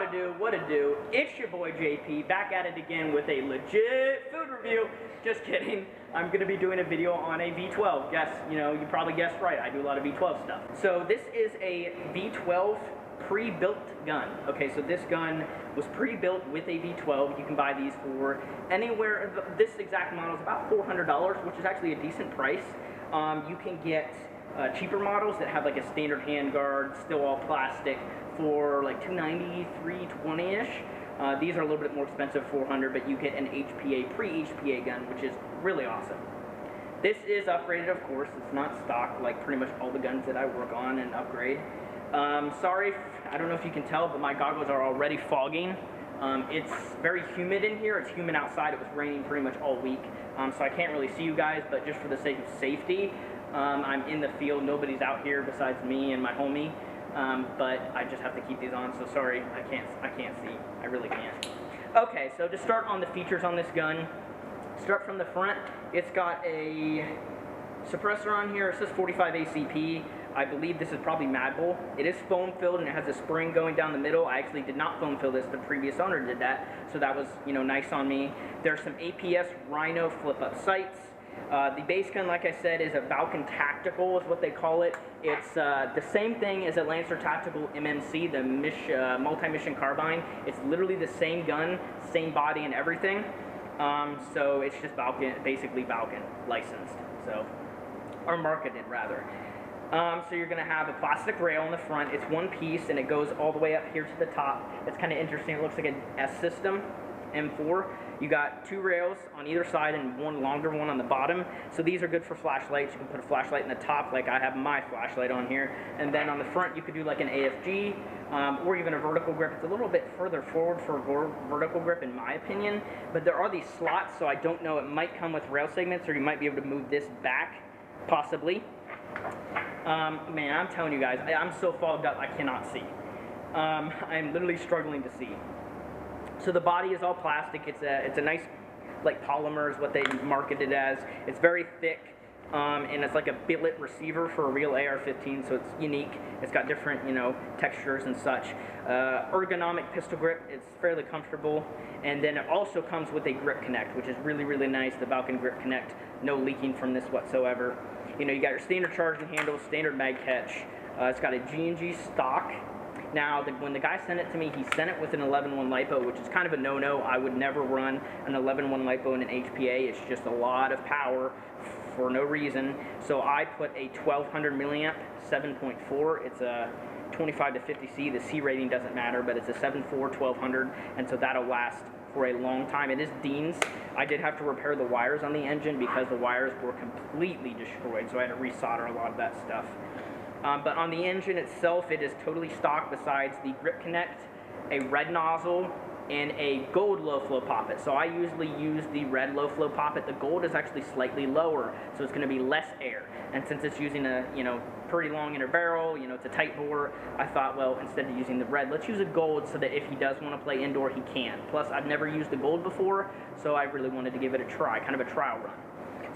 to do, what to do. It's your boy JP, back at it again with a legit food review. Just kidding. I'm going to be doing a video on a V12. Yes, you probably guessed right. I do a lot of V12 stuff. So this is a V12 pre-built gun. Okay, so this gun was pre-built with a V12. You can buy these for anywhere. This exact model is about $400, which is actually a decent price. You can get cheaper models that have like a standard handguard, still all plastic, for like $290, $320-ish. These are a little bit more expensive, $400, but you get an HPA, pre-HPA gun, which is really awesome. This is upgraded, of course. It's not stock like pretty much all the guns that I work on and upgrade. Sorry, I don't know if you can tell, but my goggles are already fogging. It's very humid in here. It's humid outside. It was raining pretty much all week, so I can't really see you guys, but just for the sake of safety, I'm in the field. Nobody's out here besides me and my homie, but I just have to keep these on, so sorry, I can't see. I really can't. Okay, so to start on the features on this gun, start from the front. It's got a suppressor on here. It says 45 ACP. I believe this is probably Mad Bull. It is foam filled and it has a spring going down the middle. I actually did not foam fill this. The previous owner did that, so that was, nice on me. There's some APS Rhino flip up sights. The base gun, like I said, is a Valken Tactical is what they call it. It's the same thing as a Lancer Tactical MMC, the multi-mission carbine. It's literally the same gun, same body and everything. So it's just Valken, basically Valken licensed, so, or marketed rather. So you're going to have a plastic rail in the front. It's one piece and it goes all the way up here to the top. It's kind of interesting. It looks like an S system, M4. You got two rails on either side and one longer one on the bottom. So these are good for flashlights. You can put a flashlight in the top like I have my flashlight on here. And then on the front you could do like an AFG or even a vertical grip. It's a little bit further forward for a vertical grip in my opinion. But there are these slots, so I don't know. It might come with rail segments or you might be able to move this back, possibly. Man, I'm telling you guys, I'm so fogged up I cannot see. I'm literally struggling to see. So the body is all plastic. It's a nice, like, polymer is what they market it as. It's very thick, and it's like a billet receiver for a real AR-15, so it's unique. It's got different, textures and such. Ergonomic pistol grip. It's fairly comfortable. And then it also comes with a grip connect, which is really, really nice. The Valken grip connect. No leaking from this whatsoever. You got your standard charging handle, standard mag catch. It's got a G&G stock. Now, when the guy sent it to me, he sent it with an 11.1 LiPo, which is kind of a no-no. I would never run an 11.1 LiPo in an HPA. It's just a lot of power for no reason. So I put a 1200 milliamp 7.4. It's a 25 to 50 C. The C rating doesn't matter, but it's a 7.4 1200, and so that'll last for a long time. It is Dean's. I did have to repair the wires on the engine because the wires were completely destroyed, so I had to resolder a lot of that stuff. But on the engine itself, it is totally stock besides the grip connect, a red nozzle, and a gold low-flow poppet. So I usually use the red low-flow poppet. The gold is actually slightly lower, so it's going to be less air. And since it's using a, pretty long inner barrel, it's a tight bore, I thought, well, instead of using the red, let's use a gold so that if he does want to play indoor, he can. Plus, I've never used the gold before, so I really wanted to give it a try, kind of a trial run.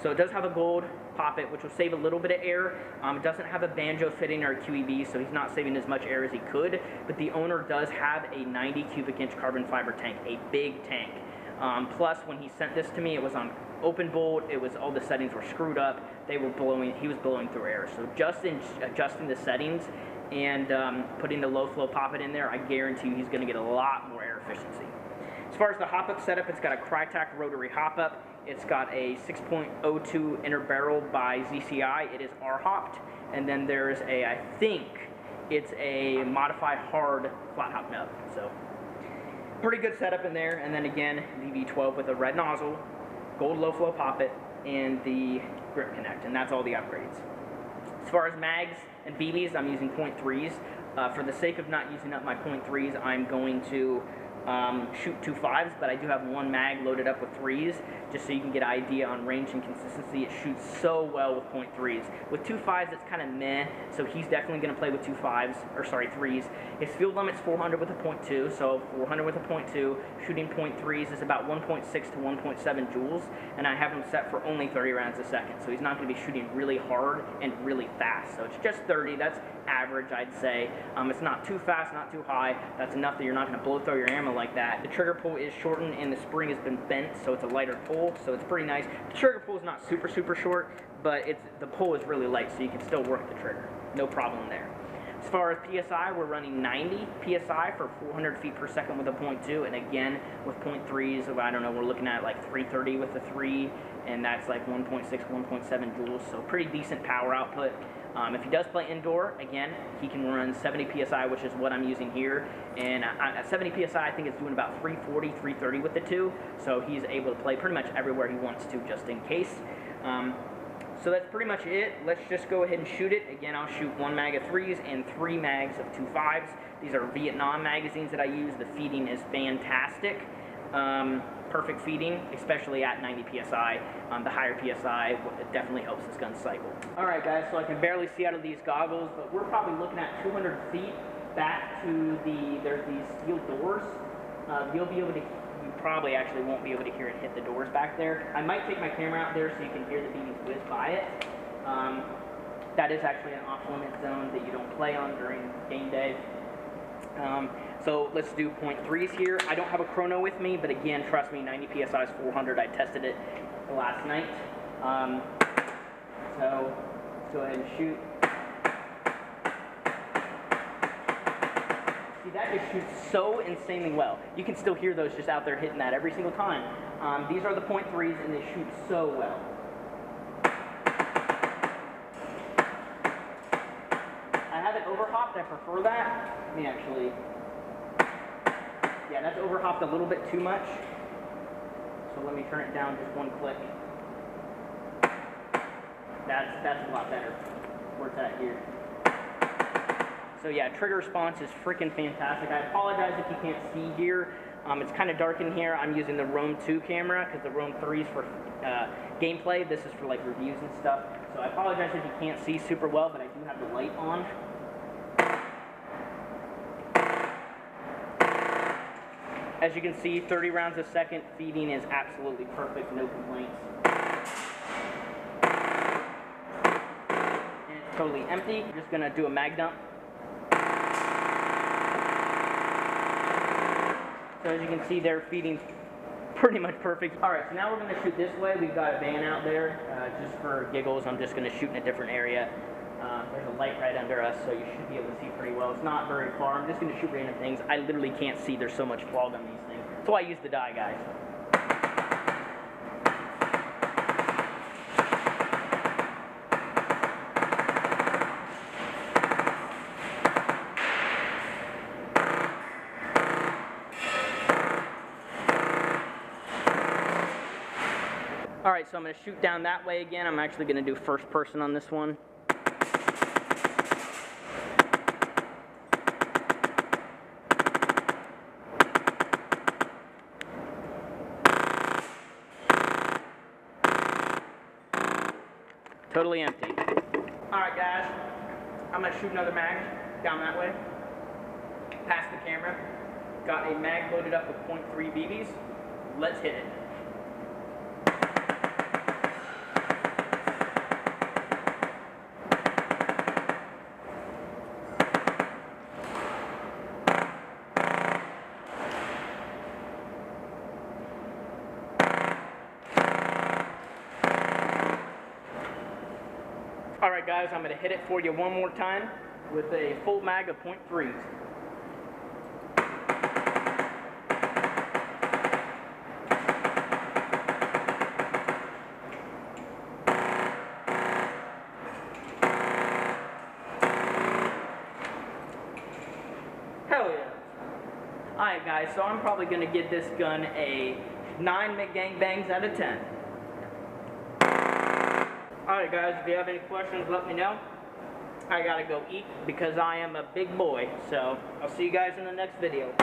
So it does have a gold poppet, which will save a little bit of air. It doesn't have a banjo fitting or a QEB, so he's not saving as much air as he could, but the owner does have a 90 cubic inch carbon fiber tank, a big tank. Plus, when he sent this to me, it was on open bolt, all the settings were screwed up, he was blowing through air. So just in adjusting the settings and putting the low flow poppet in there, I guarantee you he's going to get a lot more air efficiency. As far as the hop-up setup, it's got a Crytac rotary hop-up. It's got a 6.02 inner barrel by ZCI. It is R-hopped. And then there's I think it's a modified hard flat hop nub. So pretty good setup in there. And then again, the V12 with a red nozzle, gold low flow poppet, and the grip connect. And that's all the upgrades. As far as mags and BBs, I'm using .3s. For the sake of not using up my .3s, I'm going to shoot 2.5s, but I do have one mag loaded up with 3s, just so you can get an idea on range and consistency. It shoots so well with .3s. With 2.5s, it's kind of meh, so he's definitely going to play with 3s. His field limit's 400 with a .2, so 400 with a .2, shooting .3s is about 1.6 to 1.7 joules, and I have him set for only 30 rounds a second, so he's not going to be shooting really hard and really fast. So it's just 30, that's average, I'd say. It's not too fast, not too high. That's enough that you're not going to blow through your ammo like that. The trigger pull is shortened and the spring has been bent, so it's a lighter pull, so it's pretty nice. The trigger pull is not super short, but the pull is really light, so you can still work the trigger. No problem there. As far as PSI, we're running 90 PSI for 400 feet per second with a .2, and again, with .3s, I don't know, we're looking at like 330 with the 3, and that's like 1.6, 1.7 joules, so pretty decent power output. If he does play indoor, again, he can run 70 PSI, which is what I'm using here, and at 70 PSI, I think it's doing about 340, 330 with the 2, so he's able to play pretty much everywhere he wants to, just in case. So that's pretty much it. Let's just go ahead and shoot it. Again, I'll shoot 1 mag of 3s and 3 mags of 2.5s. These are Vietnam magazines that I use. The feeding is fantastic. Perfect feeding, especially at 90 PSI. The higher PSI, it definitely helps this gun cycle. Alright guys, so I can barely see out of these goggles, but we're probably looking at 200 feet back to there's these steel doors. You'll be able to, you probably actually won't be able to hear it hit the doors back there. I might take my camera out there so you can hear the BBs whiz by it. That is actually an off-limit zone that you don't play on during game day. So let's do .3s here. I don't have a chrono with me, but again, trust me, 90 PSI is 400. I tested it last night. So let's go ahead and shoot. See, that just shoots so insanely well. You can still hear those just out there hitting that every single time. These are the .3s, and they shoot so well. I have it overhopped. I prefer that. Let me actually... Yeah, that's overhopped a little bit too much. So let me turn it down just one click. That's a lot better. Where's that here? So yeah, trigger response is freaking fantastic. I apologize if you can't see here. It's kind of dark in here. I'm using the Roam 2 camera because the Roam 3 is for gameplay. This is for like reviews and stuff. So I apologize if you can't see super well, but I do have the light on. As you can see, 30 rounds a second, feeding is absolutely perfect, no complaints. And it's totally empty. I'm just gonna do a mag dump. So as you can see, they're feeding pretty much perfect. All right, so now we're gonna shoot this way. We've got a van out there. Just for giggles, I'm just gonna shoot in a different area. There's a light right under us, so you should be able to see pretty well. It's not very far. I'm just going to shoot random things. I literally can't see. There's so much fog on these things. That's why I use the dye, guys. Alright, so I'm going to shoot down that way again. I'm actually going to do first person on this one. Totally empty. Alright guys, I'm going to shoot another mag down that way. Past the camera. Got a mag loaded up with .3 BBs. Let's hit it. Alright guys, I'm going to hit it for you one more time with a full mag of .3s. Hell yeah. Alright guys, so I'm probably going to give this gun a 9 McGangbangs out of 10. Alright guys, if you have any questions, let me know. I gotta go eat because I am a big boy. So, I'll see you guys in the next video.